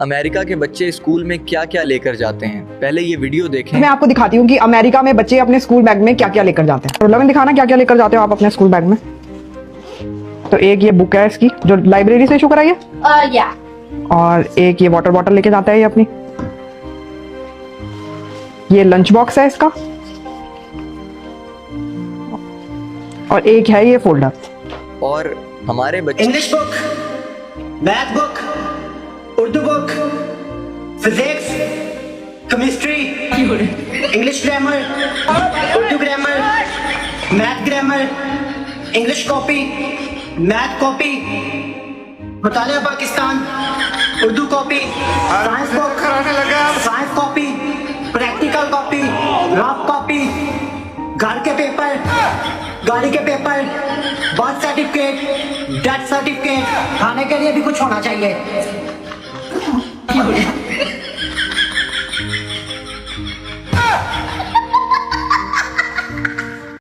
America के बच्चे school में क्या क्या लेकर जाते हैं, पहले ये वीडियो देखें। मैं आपको दिखाती हूँ कि अमेरिका में बच्चे अपने स्कूल बैग में क्या क्या लेकर जाते हैं। तो दिखाना क्या क्या लेकर जाते हो आप अपने स्कूल बैग में। तो एक ये बुक है इसकी जो लाइब्रेरी से इशू कराई है, और एक ये वाटर बॉटल लेके जाता है ये अपनी। ये लंच बॉक्स है इसका, और एक है ये फोल्डर। और हमारे बच्चे English book, math book, Urdu book, physics, chemistry, English grammar, Urdu grammar, math grammar, English copy, math copy, मुतालिया Pakistan, Urdu copy, science book, science copy, practical copy, rough copy, घर के पेपर, गाड़ी के paper, birth certificate, death certificate, खाने के लिए भी कुछ होना चाहिए।